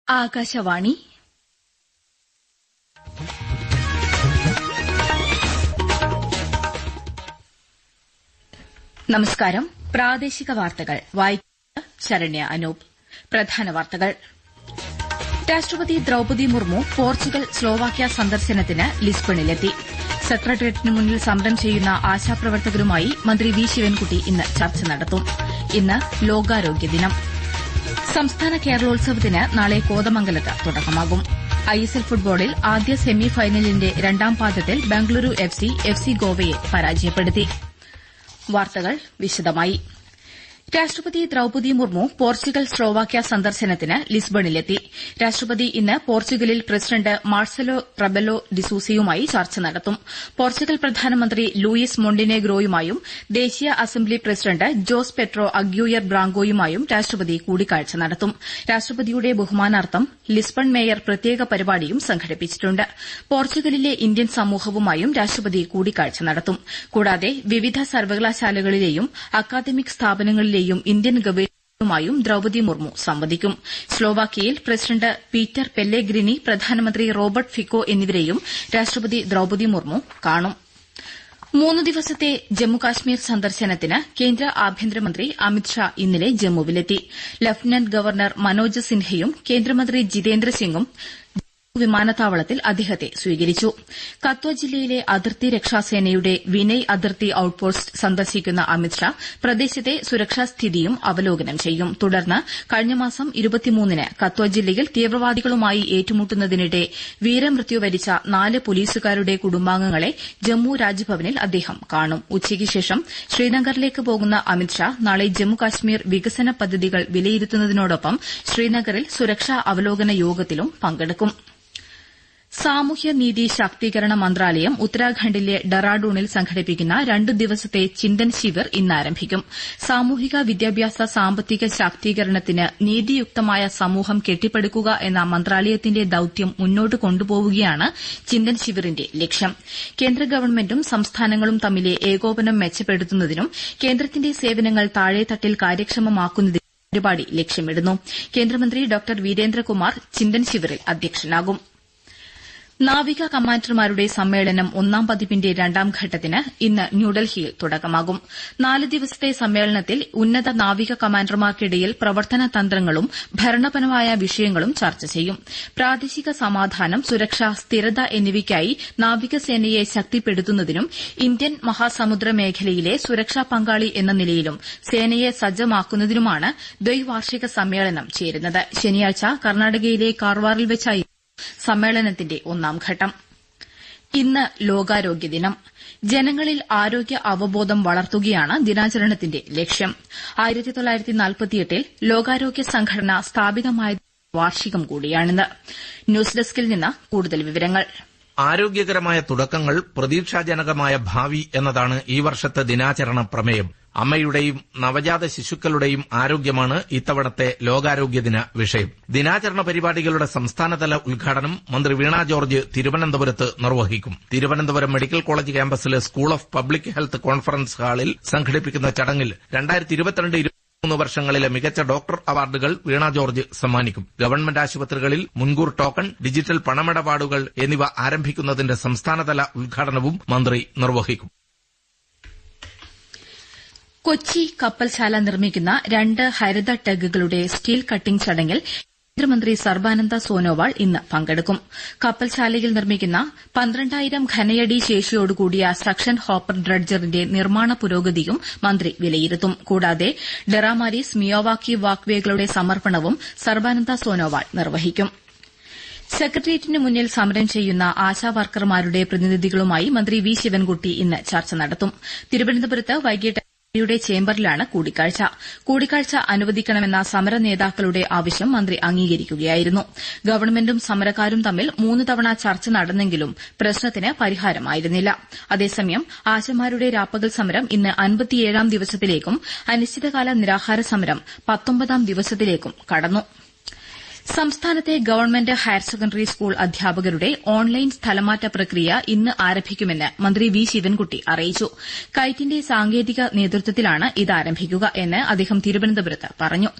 ആകാശവാണി. നമസ്കാരം. പ്രാദേശിക വാർത്തകൾ വായിക്കുന്നത് ശരണ്യ അനൂപ്. പ്രധാന വാർത്തകൾ. രാഷ്ട്രപതി ദ്രൌപദി മുർമു പോർച്ചുഗൽ സ്ലോവാക്യ സന്ദർശനത്തിന് ലിസ്ബണിലെത്തി. സെക്രട്ടേറിയറ്റിന് മുന്നിൽ സമരം ചെയ്യുന്ന ആശാപ്രവർത്തകരുമായി മന്ത്രി വി ശിവൻകുട്ടി ഇന്ന് ചർച്ച നടത്തും. ഇന്ന് ലോകാരോഗ്യ ദിനം. സംസ്ഥാന കേരളോത്സവത്തിന് നാളെ കോതമംഗലത്ത് തുടക്കമാകും. ഐഎസ്എൽ ഫുട്ബോളിൽ ആദ്യ സെമി ഫൈനലിന്റെ രണ്ടാം പാദത്തിൽ ബംഗളൂരു എഫ്സി ഗോവയെ പരാജയപ്പെടുത്തി. വാർത്തകൾ വിശദമായി. രാഷ്ട്രപതി ദ്രൌപദി മുർമു പോർച്ചുഗൽ സ്ലോവാക്യ സന്ദർശനത്തിന് ലിസ്ബണിലെത്തി. രാഷ്ട്രപതി ഇന്ന് പോർച്ചുഗലിൽ പ്രസിഡന്റ് മാർസെലോ റബെല്ലോ ഡിസൂസയുമായി ചർച്ച നടത്തും. പോർച്ചുഗൽ പ്രധാനമന്ത്രി ലൂയിസ് മൊണ്ടിനെഗ്രോയുമായും ദേശീയ അസംബ്ലി പ്രസിഡന്റ് ജോസ് പെട്രോ അഗ്യൂയർ ബ്രാങ്കോയുമായും രാഷ്ട്രപതി കൂടിക്കാഴ്ച നടത്തും. രാഷ്ട്രപതിയുടെ ബഹുമാനാർത്ഥം ലിസ്ബൺ മേയർ പ്രത്യേക പരിപാടിയും സംഘടിപ്പിച്ചിട്ടുണ്ട്. പോർച്ചുഗലിലെ ഇന്ത്യൻ സമൂഹവുമായും രാഷ്ട്രപതി കൂടിക്കാഴ്ച നടത്തും. കൂടാതെ വിവിധ സർവകലാശാലകളിലെയും അക്കാദമിക് സ്ഥാപനങ്ങളിലെയും ഇന്ത്യൻ ഗവേഷകരുമായും ദ്രൌപദി മുർമു സംവദിക്കും. സ്ലോവാക്യയിൽ പ്രസിഡന്റ് പീറ്റർ പെല്ലേഗ്രിനി, പ്രധാനമന്ത്രി റോബർട്ട് ഫിക്കോ എന്നിവരെയും രാഷ്ട്രപതി ദ്രൌപദി മുർമു കാണും. 3 ദിവസത്തെ ജമ്മുകാശ്മീർ സന്ദർശനത്തിന് കേന്ദ്ര ആഭ്യന്തരമന്ത്രി അമിത്ഷാ ഇന്നലെ ജമ്മുവിലെത്തി. ലഫ്റ്റനന്റ് ഗവർണർ മനോജ് സിൻഹയും കേന്ദ്രമന്ത്രി ജിതേന്ദ്ര സിംഗും വിമാനത്താവളത്തിൽ അദ്ദേഹത്തെ സ്വീകരിച്ചു. കത്വ ജില്ലയിലെ അതിർത്തി രക്ഷാസേനയുടെ വിനയ് അതിർത്തി ഔട്ട്പോസ്റ്റ് സന്ദർശിക്കുന്ന അമിത്ഷാ പ്രദേശത്തെ സുരക്ഷാസ്ഥിതിയും അവലോകനം ചെയ്യും. തുടർന്ന് കഴിഞ്ഞ മാസം 23-ന് കത്വ ജില്ലയിൽ തീവ്രവാദികളുമായി ഏറ്റുമുട്ടുന്നതിനിടെ വീരമൃത്യു വരിച്ച 4 പോലീസുകാരുടെ കുടുംബാംഗങ്ങളെ ജമ്മു രാജ്ഭവനിൽ അദ്ദേഹം കാണും. ഉച്ചയ്ക്ക് ശേഷം ശ്രീനഗറിലേക്ക് പോകുന്ന അമിത്ഷാ നാളെ ജമ്മുകാശ്മീർ വികസന പദ്ധതികൾ വിലയിരുത്തുന്നതിനോടൊപ്പം ശ്രീനഗറിൽ സുരക്ഷാ അവലോകന യോഗത്തിലും പങ്കെടുക്കും. സാമൂഹ്യനീതി ശാക്തീകരണ മന്ത്രാലയം ഉത്തരാഖണ്ഡിലെ ഡെറാഡൂണിൽ സംഘടിപ്പിക്കുന്ന 2 ദിവസത്തെ ചിന്തൻ ശിവിർ ഇന്ന് ആരംഭിക്കും. സാമൂഹിക വിദ്യാഭ്യാസ സാമ്പത്തിക ശാക്തീകരണത്തിന് നീതിയുക്തമായ സമൂഹം കെട്ടിപ്പടുക്കുക എന്ന മന്ത്രാലയത്തിന്റെ ദൌത്യം മുന്നോട്ട് കൊണ്ടുപോവുകയാണ് ചിന്തൻ ശിവിറിന്റെ ലക്ഷ്യം. കേന്ദ്ര ഗവൺമെന്റും സംസ്ഥാനങ്ങളും തമ്മിലെ ഏകോപനം മെച്ചപ്പെടുത്തുന്നതിനും കേന്ദ്രത്തിന്റെ സേവനങ്ങൾ താഴെത്തട്ടിൽ കാര്യക്ഷമമാക്കുന്നതിനും പരിപാടി ലക്ഷ്യമിടുന്നു. കേന്ദ്രമന്ത്രി ഡോക്ടർ വീരേന്ദ്രകുമാർ ചിന്തൻ ശിവിറിൽ അധ്യക്ഷനാകും. നാവിക കമാൻഡർമാരുടെ സമ്മേളനം 1ാം പതിപ്പിന്റെ 2ാം ഘട്ടത്തിന് ഇന്ന് ന്യൂഡൽഹിയിൽ തുടക്കമാകും. 4 ദിവസത്തെ സമ്മേളനത്തിൽ ഉന്നത നാവിക കമാൻഡർമാർക്കിടയിൽ പ്രവർത്തന തന്ത്രങ്ങളും ഭരണപരമായ വിഷയങ്ങളും ചർച്ച ചെയ്യും. പ്രാദേശിക സമാധാനം, സുരക്ഷ, സ്ഥിരത എന്നിവയ്ക്കായി നാവികസേനയെ ശക്തിപ്പെടുത്തുന്നതിനും ഇന്ത്യൻ മഹാസമുദ്ര മേഖലയിലെ സുരക്ഷാ പങ്കാളി എന്ന നിലയിലും സേനയെ സജ്ജമാക്കുന്നതിനുമാണ് ദ്വൈവാർഷിക സമ്മേളനം ചേരുന്നത്. ശനിയാഴ്ച കർണാടകയിലെ കാർവാറിൽ വെച്ചായി സമ്മേളനത്തിന്റെ 1ാം ഘട്ടം. ഇന്ന് ലോകാരോഗ്യ ദിനം. ജനങ്ങളിൽ ആരോഗ്യ അവബോധം വളർത്തുകയാണ് ദിനാചരണത്തിന്റെ ലക്ഷ്യം. 1948-ൽ ലോകാരോഗ്യ സംഘടന സ്ഥാപിതമായ വാർഷികം കൂടിയാണിന്ന്. ന്യൂസ് ഡെസ്കിൽ നിന്ന് കൂടുതൽ വിവരങ്ങൾ. ആരോഗ്യകരമായ തുടക്കങ്ങൾ, പ്രതീക്ഷാജനകമായ ഭാവി എന്നതാണ് ഈ വർഷത്തെ ദിനാചരണ പ്രമേയം. അമ്മയുടെയും നവജാത ശിശുക്കളുടെയും ആരോഗ്യമാണ് ഇത്തവണത്തെ ലോകാരോഗ്യ ദിന വിഷയം. ദിനാചരണ പരിപാടികളുടെ സംസ്ഥാനതല ഉദ്ഘാടനം മന്ത്രി വീണ ജോർജ് തിരുവനന്തപുരത്ത് നിർവഹിക്കും. തിരുവനന്തപുരം മെഡിക്കൽ കോളേജ് ക്യാമ്പസിലെ school of public health conference ഹാളിൽ സംഘടിപ്പിക്കുന്ന ചടങ്ങിൽ 2022-23 വർഷങ്ങളിലെ മികച്ച ഡോക്ടർ അവാർഡുകൾ വീണ ജോർജ് സമ്മാനിക്കും. ഗവൺമെന്റ് ആശുപത്രികളിൽ മുൻകൂർ ടോക്കൺ, ഡിജിറ്റൽ പണമിടപാടുകൾ എന്നിവ ആരംഭിക്കുന്നതിന്റെ സംസ്ഥാനതല ഉദ്ഘാടനവും മന്ത്രി നിർവഹിക്കും. കൊച്ചി കപ്പൽശാല നിർമ്മിക്കുന്ന 2 ഹരിത ടഗുകളുടെ സ്റ്റീൽ കട്ടിംഗ് ചടങ്ങിൽ കേന്ദ്രമന്ത്രി സർബാനന്ദ സോനോവാൾ ഇന്ന് പങ്കെടുക്കും. കപ്പൽശാലയിൽ നിർമ്മിക്കുന്ന 12,000 ഘനയടി ശേഷിയോടുകൂടിയ സക്ഷൻ ഹോപ്പർ ഡ്രഡ്ജറിന്റെ നിർമ്മാണ പുരോഗതിയും മന്ത്രി വിലയിരുത്തും. കൂടാതെ ഡെറാമാരിസ്, മിയോവാക്കി വാക്വേകളുടെ സമർപ്പണവും സർബാനന്ദ സോനോവാൾ നിർവഹിക്കും. സെക്രട്ടേറിയറ്റിന് മുന്നിൽ സമരം ചെയ്യുന്ന ആശാവർക്കർമാരുടെ പ്രതിനിധികളുമായി മന്ത്രി വി ശിവൻകുട്ടി ഇന്ന് ചർച്ച നടത്തും. തിരുവനന്തപുരത്ത് വൈകിട്ട് യുടെ ചേംബറിലാണ് കൂടിക്കാഴ്ച അനുവദിക്കണമെന്ന സമര നേതാക്കളുടെ ആവശ്യം മന്ത്രി അംഗീകരിക്കുകയായിരുന്നു. ഗവൺമെന്റും സമരക്കാരും തമ്മിൽ 3 തവണ ചർച്ച നടന്നെങ്കിലും പ്രശ്നത്തിന് പരിഹാരമായിരുന്നില്ല. അതേസമയം ആശമാരുടെ രാപ്പകൽ സമരം ഇന്ന് 57-ാം ദിവസത്തിലേക്കും അനിശ്ചിതകാല നിരാഹാര സമരം 19-ാം ദിവസത്തിലേക്കും കടന്നു. സംസ്ഥാനത്തെ ഗവൺമെന്റ് ഹയർ സെക്കൻഡറി സ്കൂൾ അധ്യാപകരുടെ ഓൺലൈൻ സ്ഥലമാറ്റ പ്രക്രിയ ഇന്ന് ആരംഭിക്കുമെന്ന് മന്ത്രി വി ശിവൻകുട്ടി അറിയിച്ചു. കൈറ്റിന്റെ സാങ്കേതിക നേതൃത്വത്തിലാണ് ഇത് ആരംഭിക്കുക എന്ന് അദ്ദേഹം തിരുവനന്തപുരത്ത് പറഞ്ഞു.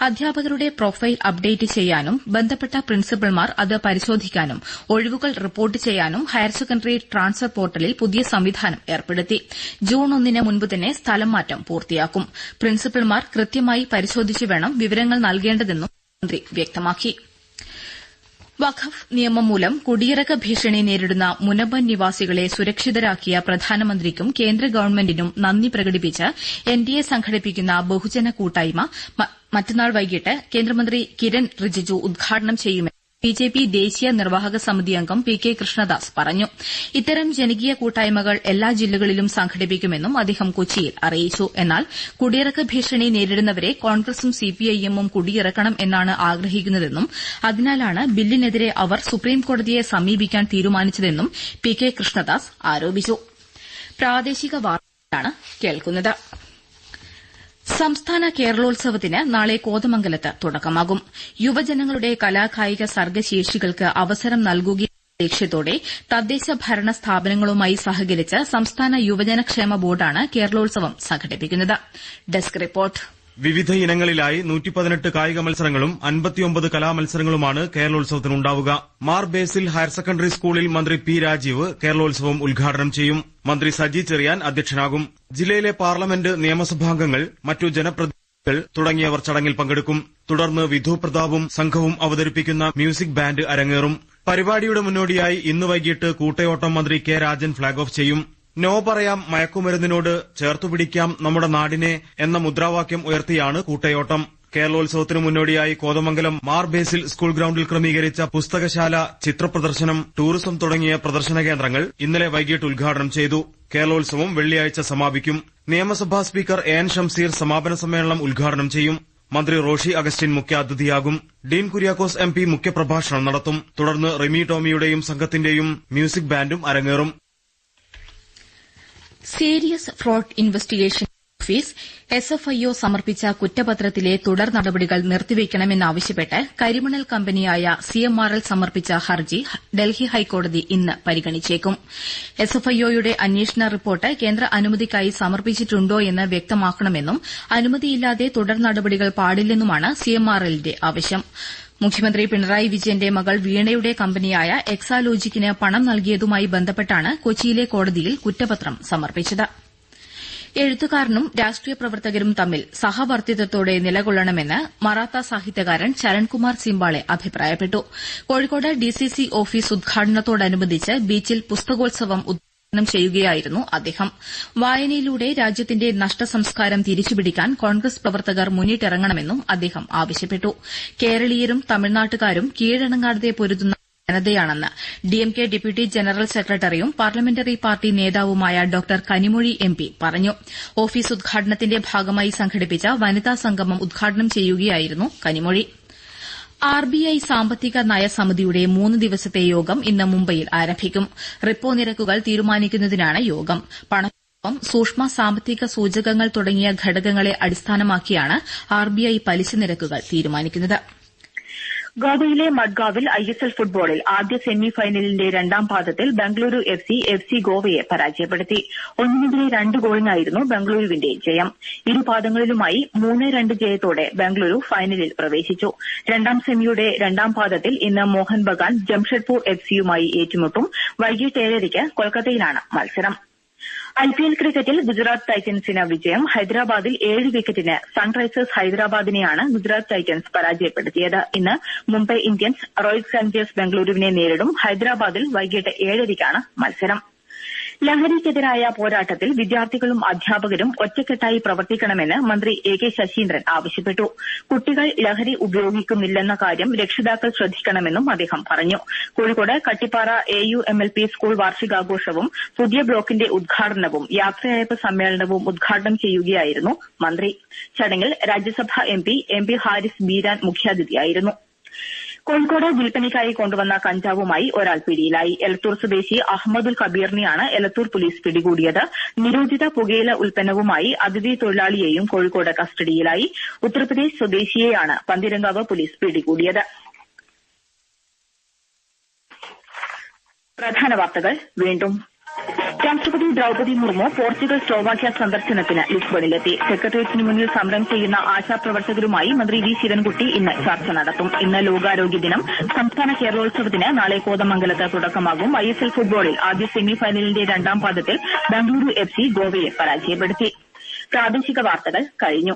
അധ്യാപകരുടെ പ്രൊഫൈൽ അപ്ഡേറ്റ് ചെയ്യാനും ബന്ധപ്പെട്ട പ്രിൻസിപ്പൽമാർ അത് പരിശോധിക്കാനും ഒഴിവുകൾ റിപ്പോർട്ട് ചെയ്യാനും ഹയർ സെക്കൻഡറി ട്രാൻസ്ഫർ പോർട്ടലിൽ പുതിയ സംവിധാനം ഏർപ്പെടുത്തി. ജൂൺ 1 മുൻപ് തന്നെ സ്ഥലം മാറ്റം പൂർത്തിയാക്കും. പ്രിൻസിപ്പൽമാർ കൃത്യമായി പരിശോധിച്ചു വേണം വിവരങ്ങൾ നൽകേണ്ടതെന്നും മന്ത്രി വ്യക്തമാക്കി. വഖഫ് നിയമം മൂലം കുടിയിറക്ക ഭീഷണി നേരിടുന്ന മുനമ്പൻ നിവാസികളെ സുരക്ഷിതരാക്കിയ പ്രധാനമന്ത്രിക്കും കേന്ദ്ര ഗവൺമെന്റിനും നന്ദി പ്രകടിപ്പിച്ച് എൻഡിഎ സംഘടിപ്പിക്കുന്ന ബഹുജന കൂട്ടായ്മ മറ്റന്നാൾ വൈകിട്ട് കേന്ദ്രമന്ത്രി കിരൺ റിജിജു ഉദ്ഘാടനം ചെയ്യുമെന്ന് ബിജെപി ദേശീയ നിർവാഹക സമിതി അംഗം പി കെ കൃഷ്ണദാസ് പറഞ്ഞു. ഇത്തരം ജനകീയ കൂട്ടായ്മകൾ എല്ലാ ജില്ലകളിലും സംഘടിപ്പിക്കുമെന്നും അദ്ദേഹം കൊച്ചിയിൽ അറിയിച്ചു. എന്നാൽ കുടിയിറക്ക ഭീഷണി നേരിടുന്നവരെ കോൺഗ്രസും സിപിഐഎമ്മും കുടിയിറക്കണം എന്നാണ് ആഗ്രഹിക്കുന്നതെന്നും അതിനാലാണ് ബില്ലിനെതിരെ അവർ സുപ്രീംകോടതിയെ സമീപിക്കാൻ തീരുമാനിച്ചതെന്നും പി കെ കൃഷ്ണദാസ് ആരോപിച്ചു. സംസ്ഥാന കേരളോത്സവത്തിന് നാളെ കോതമംഗലത്ത് തുടക്കമാകും. യുവജനങ്ങളുടെ കലാകായിക സർഗ്ഗശേഷികൾക്ക് അവസരം നൽകുകയെന്ന ലക്ഷ്യത്തോടെ തദ്ദേശ ഭരണ സ്ഥാപനങ്ങളുമായി സഹകരിച്ച് സംസ്ഥാന യുവജനക്ഷേമ ബോർഡാണ് കേരളോത്സവം സംഘടിപ്പിക്കുന്നത്. Desk report. വിവിധ ഇനങ്ങളിലായി 118 കായിക മത്സരങ്ങളും 59 കലാമത്സരങ്ങളുമാണ് കേരളോത്സവത്തിനുണ്ടാവുക. മാർ ബേസിൽ ഹയർ സെക്കൻഡറി സ്കൂളിൽ മന്ത്രി പി രാജീവ് കേരളോത്സവം ഉദ്ഘാടനം ചെയ്യും. മന്ത്രി സജി ചെറിയാൻ അധ്യക്ഷനാകും. ജില്ലയിലെ പാർലമെന്റ് നിയമസഭാംഗങ്ങൾ, മറ്റു ജനപ്രതിനിധികൾ തുടങ്ങിയവർ ചടങ്ങിൽ പങ്കെടുക്കും. തുടർന്ന് വിധു പ്രതാപും സംഘവും അവതരിപ്പിക്കുന്ന മ്യൂസിക് ബാൻഡ് അരങ്ങേറും. പരിപാടിയുടെ മുന്നോടിയായി ഇന്ന് വൈകിട്ട് കൂട്ടയോട്ടം മന്ത്രി കെ രാജൻ ഫ്ളാഗ് ഓഫ് ചെയ്യും. നോ പറയാം മയക്കുമരുന്നിനോട്, ചേർത്തുപിടിക്കാം നമ്മുടെ നാടിനെ എന്ന മുദ്രാവാക്യം ഉയർത്തിയാണ് കൂട്ടയോട്ടം. കേരളോത്സവത്തിനു മുന്നോടിയായി കോതമംഗലം മാർ ബേസിൽ സ്കൂൾ ഗ്രൌണ്ടിൽ ക്രമീകരിച്ച പുസ്തകശാല, ചിത്രപ്രദർശനം, ടൂറിസം തുടങ്ങിയ പ്രദർശന കേന്ദ്രങ്ങൾ ഇന്നലെ വൈകിട്ട് ഉദ്ഘാടനം ചെയ്തു. കേരളോത്സവം വെള്ളിയാഴ്ച സമാപിക്കും. നിയമസഭാ സ്പീക്കർ എ എൻ ഷംസീർ സമാപന സമ്മേളനം ഉദ്ഘാടനം ചെയ്യും. മന്ത്രി റോഷി അഗസ്റ്റിൻ മുഖ്യാതിഥിയാകും. ഡീൻ കുര്യാക്കോസ് എം പി മുഖ്യപ്രഭാഷണം നടത്തും. തുടർന്ന് റിമി ടോമിയുടെയും സംഘത്തിന്റെയും മ്യൂസിക് ബാൻഡും അരങ്ങേറും. സീരിയസ് ഫ്രോഡ് ഇൻവെസ്റ്റിഗേഷൻ ഓഫീസ് എസ്എഫ്ഐഒ സമർപ്പിച്ച കുറ്റപത്രത്തിലെ തുടർ നടപടികൾ നിർത്തിവെക്കണമെന്നാവശ്യപ്പെട്ട് കരിമണൽ കമ്പനിയായ സിഎംആർഎൽ സമർപ്പിച്ച ഹർജി ഡൽഹി ഹൈക്കോടതി ഇന്ന് പരിഗണിച്ചേക്കും. എസ്എഫ്ഐഒയുടെ അന്വേഷണ റിപ്പോർട്ട് കേന്ദ്ര അനുമതിക്കായി സമർപ്പിച്ചിട്ടുണ്ടോയെന്ന് വ്യക്തമാക്കണമെന്നും അനുമതിയില്ലാതെ തുടർ നടപടികൾ പാടില്ലെന്നുമാണ് സിഎംആർഎല്ലിന്റെ ആവശ്യം. മുഖ്യമന്ത്രി പിണറായി വിജയന്റെ മകൾ വീണയുടെ കമ്പനിയായ എക്സാലോജിക്കിന് പണം നൽകിയതുമായി ബന്ധപ്പെട്ടാണ് കൊച്ചിയിലെ കോടതിയിൽ കുറ്റപത്രം സമർപ്പിച്ചത്. എഴുത്തുകാരനും രാഷ്ട്രീയ പ്രവർത്തകരും തമ്മിൽ സഹവർത്തിത്വത്തോടെ നിലകൊള്ളണമെന്ന് മറാത്ത സാഹിത്യകാരൻ ചരൺകുമാർ സിംബാളെ അഭിപ്രായപ്പെട്ടു. കോഴിക്കോട് ഡിസിസി ഓഫീസ് ഉദ്ഘാടനത്തോടനുബന്ധിച്ച് ബീച്ചിൽ പുസ്തകോത്സവം ഉദ്ഘാടനം ചെയ്യുകയായിരുന്നു അദ്ദേഹം. വായനയിലൂടെ രാജ്യത്തിന്റെ നഷ്ടസംസ്കാരം തിരിച്ചുപിടിക്കാൻ കോൺഗ്രസ് പ്രവർത്തകർ മുന്നിട്ടിറങ്ങണമെന്നും അദ്ദേഹം ആവശ്യപ്പെട്ടു. കേരളീയരും തമിഴ്നാട്ടുകാരും കീഴടങ്ങാതെ പൊരുതുന്ന ജനതയാണെന്ന് ഡിഎംകെ ഡെപ്യൂട്ടി ജനറൽ സെക്രട്ടറിയും പാർലമെന്ററി പാർട്ടി നേതാവുമായ ഡോക്ടർ കനിമൊഴി എംപി പറഞ്ഞു. ഓഫീസ് ഉദ്ഘാടനത്തിന്റെ ഭാഗമായി സംഘടിപ്പിച്ച വനിതാ സംഗമം ഉദ്ഘാടനം ചെയ്യുകയായിരുന്നു കനിമൊഴി. ആർബിഐ സാമ്പത്തിക നയ സമിതിയുടെ 3 ദിവസത്തെ യോഗം ഇന്ന് മുംബൈയിൽ ആരംഭിക്കും. റിപ്പോ നിരക്കുകൾ തീരുമാനിക്കുന്നതിനാണ് യോഗം. പണപ്പെരുപ്പം, സൂക്ഷ്മ സാമ്പത്തിക സൂചകങ്ങൾ തുടങ്ങിയ ഘടകങ്ങളെ അടിസ്ഥാനമാക്കിയാണ് ആർബിഐ പലിശ നിരക്കുകൾ തീരുമാനിക്കുന്നത്. ഗോവയിലെ മഡ്ഗാവിൽ ഐഎസ്എൽ ഫുട്ബോളിൽ ആദ്യ സെമി ഫൈനലിന്റെ രണ്ടാം പാദത്തിൽ ബംഗളൂരു എഫ്സി ഗോവയെ പരാജയപ്പെടുത്തി. 1-2 ഗോളിനായിരുന്നു ബംഗളൂരുവിന്റെ ജയം. ഇരു പാദങ്ങളിലുമായി 3-2 ജയത്തോടെ ബംഗളൂരു ഫൈനലിൽ പ്രവേശിച്ചു. രണ്ടാം സെമിയുടെ രണ്ടാം പാദത്തിൽ ഇന്ന് മോഹൻ ബഗാൻ ജംഷഡ്പൂർ എഫ്സിയുമായി ഏറ്റുമുട്ടും. വൈകിട്ട് 7:30 കൊൽക്കത്തയിലാണ് മത്സരം. ഐപിഎൽ ക്രിക്കറ്റിൽ ഗുജറാത്ത് ടൈറ്റൻസിന് വിജയം. ഹൈദരാബാദിൽ 7 വിക്കറ്റിന് സൺറൈസേഴ്സ് ഹൈദരാബാദിനെയാണ് ഗുജറാത്ത് ടൈറ്റൻസ് പരാജയപ്പെടുത്തിയത്. ഇന്ന് മുംബൈ ഇന്ത്യൻസ് റോയൽ ചലഞ്ചേഴ്സ് ബംഗളൂരുവിനെ നേരിടും. ഹൈദരാബാദിൽ വൈകിട്ട് 7:30 മത്സരം. ലഹരിക്കെതിരായ പോരാട്ടത്തിൽ വിദ്യാർത്ഥികളും അധ്യാപകരും ഒറ്റക്കെട്ടായി പ്രവർത്തിക്കണമെന്ന് മന്ത്രി എ കെ ശശീന്ദ്രൻ ആവശ്യപ്പെട്ടു. കുട്ടികൾ ലഹരി ഉപയോഗിക്കുന്നില്ലെന്ന കാര്യം രക്ഷിതാക്കൾ ശ്രദ്ധിക്കണമെന്നും അദ്ദേഹം പറഞ്ഞു. കോഴിക്കോട് കട്ടിപ്പാറ AUMLP സ്കൂൾ വാർഷികാഘോഷവും പുതിയ ബ്ലോക്കിന്റെ ഉദ്ഘാടനവും യാത്രയയപ്പ് സമ്മേളനവും ഉദ്ഘാടനം ചെയ്യുകയായിരുന്നു മന്ത്രി. ചടങ്ങിൽ രാജ്യസഭാ എം പി ഹാരിസ് ബീരാൻ മുഖ്യാതിഥിയായിരുന്നു. കോഴിക്കോട് വിൽപ്പനയ്ക്കായി കൊണ്ടുവന്ന കഞ്ചാവുമായി ഒരാൾ പിടിയിലായി. എലത്തൂർ സ്വദേശി അഹമ്മദുൽ കബീറിനെയാണ് എലത്തൂർ പോലീസ് പിടികൂടിയത്. നിരോധിത പുകയില ഉൽപ്പന്നവുമായി അതിഥി തൊഴിലാളിയെയും കോഴിക്കോട് കസ്റ്റഡിയിലായി. ഉത്തർപ്രദേശ് സ്വദേശിയെയാണ് പന്തിരങ്കാവ് പോലീസ് പിടികൂടിയത്. പ്രധാന വാർത്തകൾ വീണ്ടും. രാഷ്ട്രപതി ദ്രൌപദി മുർമു പോർച്ചുഗൽ സ്ലോവാക്യ സന്ദർശനത്തിന് ലിസ്ബണിലെത്തി. സെക്രട്ടേറിയറ്റിന് മുന്നിൽ സമരം ചെയ്യുന്ന ആശാപ്രവർത്തകരുമായി മന്ത്രി വി ശിവൻകുട്ടി ഇന്ന് ചർച്ച നടത്തും. ഇന്ന് ലോകാരോഗ്യ ദിനം. സംസ്ഥാന കേരളോത്സവത്തിന് നാളെ കോതമംഗലത്ത് തുടക്കമാകും. ISL ഫുട്ബോളിൽ ആദ്യ സെമി ഫൈനലിന്റെ രണ്ടാം പാദത്തിൽ ബംഗളൂരു FC ഗോവയെ പരാജയപ്പെടുത്തി. പ്രാദേശിക വാർത്തകൾ കഴിഞ്ഞു.